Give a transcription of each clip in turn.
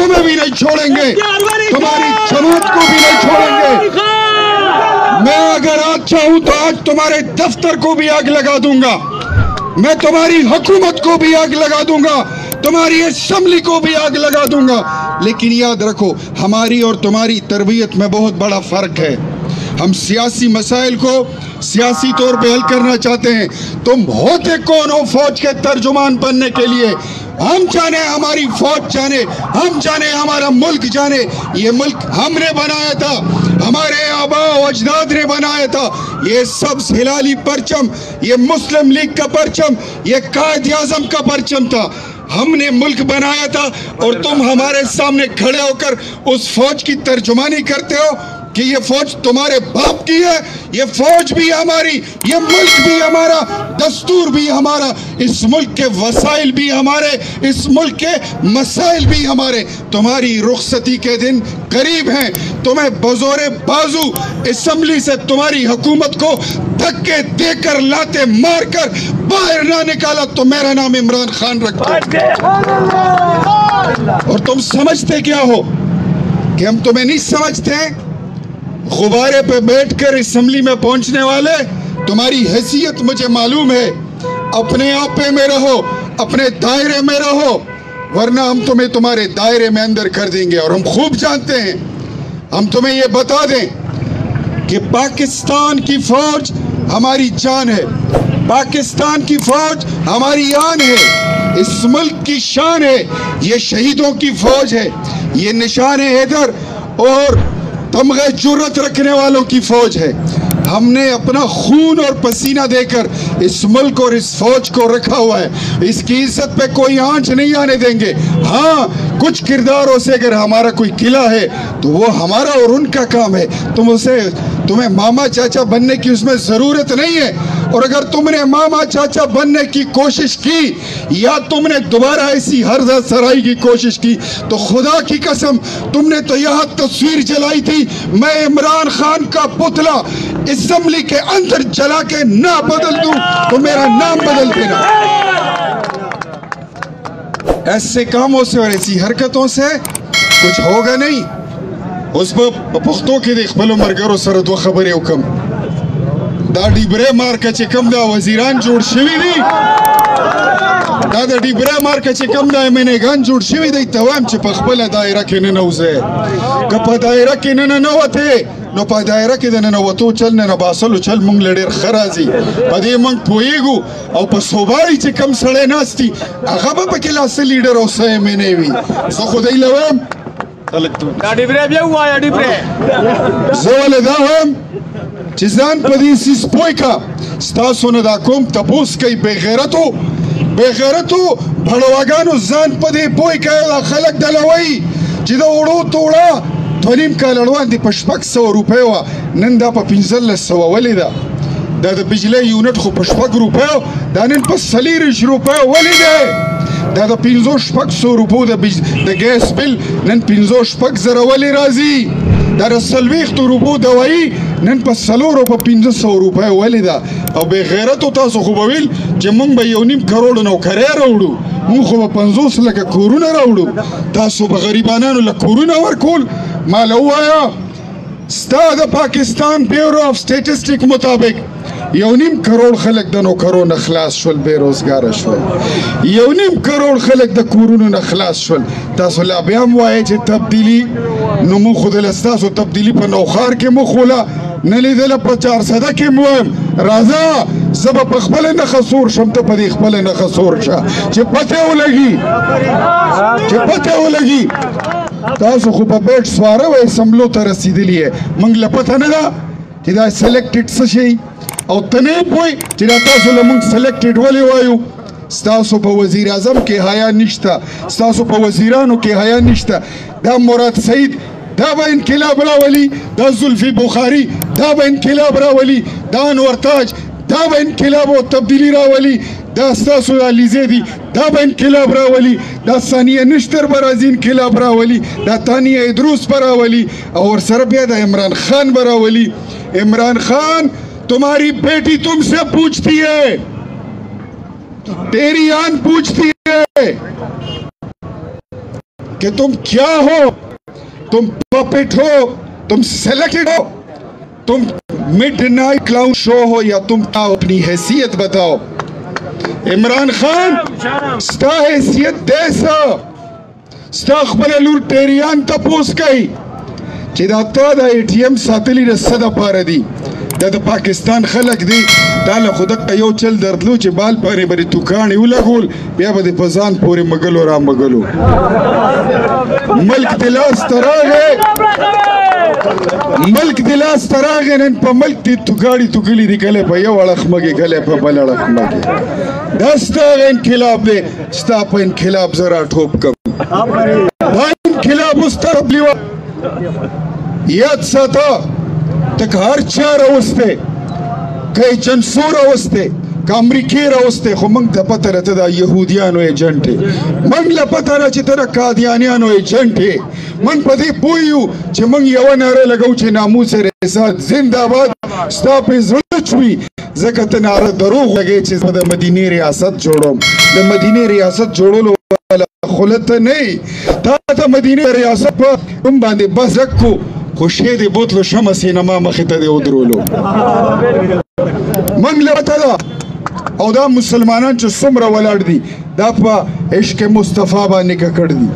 تمہیں بھی نہیں چھوڑیں گے, تمہاری جماعت کو بھی نہیں چھوڑیں گے. میں اگر آج چاہوں تو آج تمہارے دفتر کو بھی آگ لگا دوں گا, میں تمہاری حکومت کو بھی آگ لگا دوں گا, تمہاری اسمبلی کو بھی آگ لگا دوں گا. لیکن یاد رکھو, ہماری اور تمہاری تربیت میں بہت بڑا فرق ہے. ہم سیاسی مسائل کو سیاسی طور پہ حل کرنا چاہتے ہیں. تم ہوتے کون ہو فوج کے ترجمان بننے کے لیے؟ ہم جانے ہماری فوج جانے, ہم جانے ہمارا ملک جانے. یہ ملک ہم نے بنایا تھا, ہمارے آباء و اجداد نے بنایا تھا. یہ سبز ہلالی پرچم, یہ مسلم لیگ کا پرچم, یہ قائد اعظم کا پرچم تھا. ہم نے ملک بنایا تھا اور تم ہمارے سامنے کھڑے ہو کر اس فوج کی ترجمانی کرتے ہو کہ یہ فوج تمہارے باپ کی ہے. یہ فوج بھی ہماری, یہ ملک بھی ہمارا, دستور بھی ہمارا, اس ملک کے وسائل بھی ہمارے, اس ملک کے مسائل بھی ہمارے. تمہاری رخصتی کے دن قریب ہیں. تمہیں بزور بازو اسمبلی سے تمہاری حکومت کو دھکے دے کر, لاتے مار کر باہر نہ نکالا تو میرا نام عمران خان رکھتا. اور تم سمجھتے کیا ہو کہ ہم تمہیں نہیں سمجھتے؟ غبارے پہ بیٹھ کر اسمبلی میں پہنچنے والے, تمہاری حیثیت مجھے معلوم ہے. اپنے آپے میں رہو, اپنے دائرے میں رہو, ورنہ ہم تمہیں تمہارے دائرے میں اندر کر دیں گے. اور ہم خوب جانتے ہیں, ہم تمہیں یہ بتا دیں کہ پاکستان کی فوج ہماری جان ہے, پاکستان کی فوج ہماری آن ہے, اس ملک کی شان ہے. یہ شہیدوں کی فوج ہے, یہ نشان حیدر اور تمغہ جرت رکھنے والوں کی فوج ہے. ہم نے اپنا خون اور پسینہ دے کر اس ملک اور اس فوج کو رکھا ہوا ہے. اس کی عزت پہ کوئی آنچ نہیں آنے دیں گے. ہاں, کچھ کرداروں سے اگر ہمارا کوئی قلعہ ہے تو وہ ہمارا اور ان کا کام ہے. تمہیں ماما چاچا بننے کی اس میں ضرورت نہیں ہے. اور اگر تم نے ماما چاچا بننے کی کوشش کی یا تم نے دوبارہ ایسی ہرزہ سرائی کی کوشش کی تو خدا کی قسم تم نے تو یہاں تصویر جلائی تھی, میں عمران خان کا پتلا اسمبلی کے اندر جلا کے نہ بدل دوں تو میرا نام بدل دینا. ایسے کاموں سے اور ایسی حرکتوں سے کچھ ہوگا نہیں. اس پختوں کے دیکھ بلو مرگرو سرد و خبری حکم دا ڈیبرے مارکا چکم دا وزیران جوڑ شوی دی, دا ڈیبرے مارکا چکم دا امینگان جوڑ شوی دی. توام چی پخبل دائرہ کے ننوزے کپا دائرہ کے ننوتے نو پا دائرہ کے ننوتو چل ننباسلو چل منگ لڑیر خرازی پا دی منگ پوئیگو او پا صوبائی چی کم سڑے ناستی اغبا پا کلاس لیڈر او سائے میں نیوی سو خودی لوام ڈیبرے بیا ہوا یا ڈیبرے زوال داوام چیزان پا دی سیس پوئی کا ستاسو ندا کوم تپوس کئی بے غیرتو بھڑواگانو زان پا دی پوئی کا دا خلق دلوائی چی دا اڑو توڑا تولیم کا لڑوان دی پشپک 100 روپے وا نن دا پا 1500 ولی دا دا بجلی یونٹ خو پشپک روپے دا نن پا 40 روپے ولی دے دا 500 روپو دا گیس بل نن 500 ولی رازی دا 40 روپو دوائی نن پا 500 روپے ولی دا. او بے غیرتو تاسو خوبویل چی منگ با 1.5 کروڑ نو کرے روڑو, مون خوب 50 لکا کورونا روڑو, تاسو با غریبانانو لکورونا ورکول. مالا ہوا آیا ستا دا پاکستان بیورو آف سٹیٹسٹک مطابق 1.5 کروڑ خلق دا نو کرونا خلاص شول بے روزگار شول, 1.5 کروڑ خلق دا کورونا خلاص شول. تاسو لا بیام وائے چی تبدیلی نو مو خود لستاسو تبدیلی پا نوخار کے مخولا نلی دل پا 400 کے مویم رازا زبا پا خبل نخصور شمتا پا دی خبل نخصور شا چی پتے ہو لگی تاسو خوبا بیٹ سوارا و اسمبلو تا رسیدی لیے منگ لپتا ندا چی دا سلیکٹڈ سشی او تنیب ہوئی چی دا تاسو لمنگ سلیکٹڈ ولی وائیو. ستاسو پا وزیر اعظم کے حیاء نشتا, ستاسو پا وزیرانو کے حیاء نشتا. دا مراد سعید دا با انقلاب راولی, دا زلفی بخاری دا با انقلاب راولی, دا انور تاج دا با انقلاب و تبدیلی راولی, دا ستاسو دا لیزیدی دا با انقلاب راولی, دا ثانیہ نشتر برازی انقلاب راولی, دا تانیہ ادروس براولی, اور سربیہ دا عمران خان براولی. عمران خان تمہاری بیٹی تم سے پوچھتی ہے, تیری آن پوچھتی ہے کہ تم کیا ہو، تم پپٹ ہو، تم سلیکٹڈ ہو، تم مڈ نائٹ کلاؤن شو ہو، یا تم اپنی حیثیت بتاؤ. عمران خان ستا حیثیت دیسا ستا خبر لور ٹیریان تا پوس کئی چی دا تا دا ATM ساتلی رسد پار دی دا پاکستان خلق دی دا لخودک یو چل دردلو چی بال پاری بری توکانی اولا گول بیا با دی پزان پوری مگلو را مگلو. ملک دلاس تراغے ملک دلاس تراغے نن پا ملک دی توکانی توکلی دی کلے پا یو اڑخ مگی کلے پا بل اڑخ مگی. دستا غی انقلاب دے ستا پا انقلاب ذرا ٹھوپ کم دا انقلاب استرب لیوا یاد ساتا تک ہر چار اوستے کئی جنسور اوستے که امریکی راوستے خو منگ تا پتہ رہتا دا یہودیانو ایجنٹے منگ لپتہ رہا چی ترہ قادیانیانو ایجنٹے منگ پتی پوئیو چی منگ یو نعرہ لگو چی ناموس رسالت زندہ باد ستا پی زلچوی زکت نعرہ دروغ لگے چی دا مدینی ریاست جوڑو دا مدینی ریاست جوڑو لو خلط نہیں تا مدینی ریاست پا تم باندے بس رکھو خوشید بوتلو شمع سینما مخیطہ دے ادرولو منگ لبتا دا او دا مسلمانان چو سمرا ولاد دی دا پا عشق مصطفیٰ بانے کا کر دی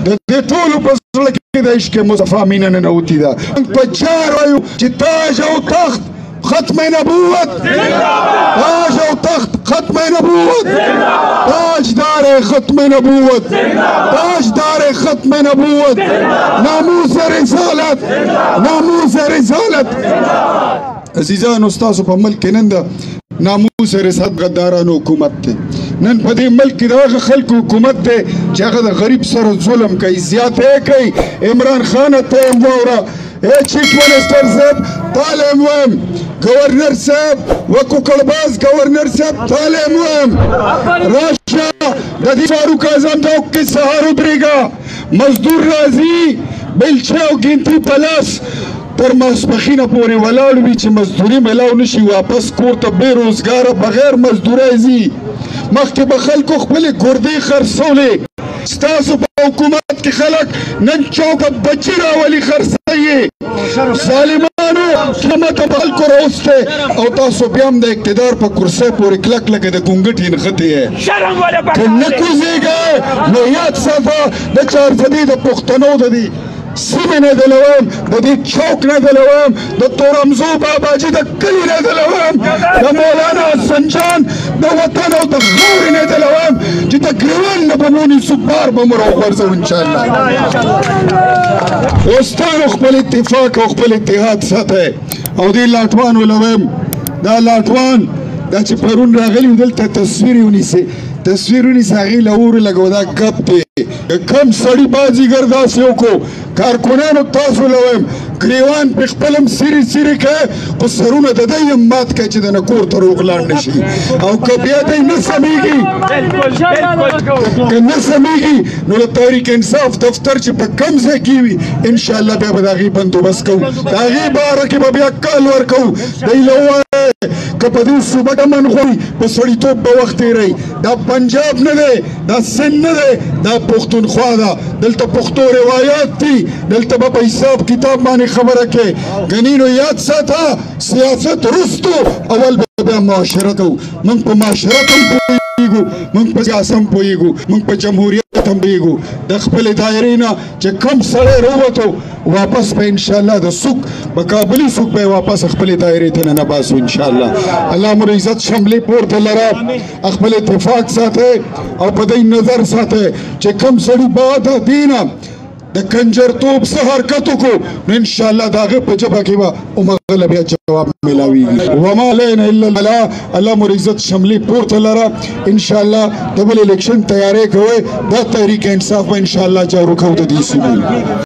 دا دے طولو پس لکی دا عشق مصطفیٰ مینن نوتی دا منگ پا چار آئیو چی تاج او تخت ختم نبوت تاج او تخت ختم نبوت تاجدار ختم نبوت تاجدار ختم نبوت ناموس رسالت ناموس رسالت. عزیزان استاسو پا ملک نندہ ناموس رسالت غداران حکومت تے نن پدی ملک دا خلق حکومت تے جاگہ دا غریب سر ظلم کئی زیادہ کئی. عمران خان تیم وورا اے چیف منسٹر صاحب تعلیم ویم گورنر صاحب وکو کڑباز گورنر صاحب تعلیم ویم راشا دادی فاروق اعظم دا اکی سہار ادری گا مزدور رازی بلچاو گینتی پلاس تر ماسپخین پوری ولاڑ بھی چی مزدوری ملاو نشی واپس کور تا بے روزگار بغیر مزدورائزی مخ کے بخل کو خپلی گردی خرسولے ستاسو پا حکومت کی خلق نن چوکا بچی راولی خرسائیے ظالمانو قیمت بخل کو روستے او تاسو بیام دا اقتدار پا کرسے پوری کلک لگے دا گنگٹی نخطی ہے کہ نکوزے گئے نویات ساتھا دا چار فدی دا پختنو دا دی سیمی نے دلوام دا دی چوک نے دلوام دا تورمزو بابا جی دا کلی نے دلوام دا مولانا سنجان دا وطن و دا غوری نے دلوام جی دا گریوان نبمونی سبار بمرو خورزو انشاءاللہ. اوستان اخبال اتفاق اخبال اتحاد ساتھ ہے او دی لاٹوان و لوام دا لاٹوان دا چی پرون راغلی دلتا تصویرونی سے تصویرونی ساغی لور لگو دا گپ پہ کم سڑی بازی گرداسیوں کو کارکنانو تاسو لویم گریوان پی خپلم سیری سیری که خو سرون ددایم مات که چی دن کور تر اغلان نشی او کبیا دی نسمیگی که نسمیگی نو تحریک انصاف دفتر چی پا کم سے کیوی انشاءاللہ بیا بداغی بندو بس کو داغی بارکی بیا کال ورکو دی لوائے کپدی صوبہ من خوی پسوڑی تو بوقتی رئی دا پنجاب ندے دا سن ندے دا پختونخوا دا دلتا پختو روایات تی دلتا با حساب کتاب مانی خبر رکھے گنینو یاد ساتھا سیاست رستو اول بیا معاشرتو منگ پا معاشرتم پوئیگو منگ پا سیاسم پوئیگو منگ پا جمہوریتم پوئیگو دخپل دائرینا چے کم سڑے روتو واپس پہ انشاءاللہ دا سک بقابلی سک پہ واپس اخپل دائریتنا نباسو انشاءاللہ. اللہ مرعزت شملی پورت لرا اخپل اتفاق ساتھے اور پدئی نظر ساتھے چے کم سڑی بادا دینا دا کنجر توب سے حرکتوں کو انشاءاللہ داغے پہ جبا کی با امغلبیہ جواب ملاوی گی. وما لینا اللہ اللہ اللہ مرعزت شملی پورت لرا انشاءاللہ ڈبل الیکشن تیارے کوئے دا تحریک انصاف با انشاءاللہ جا رکھو دا دیسی بھی.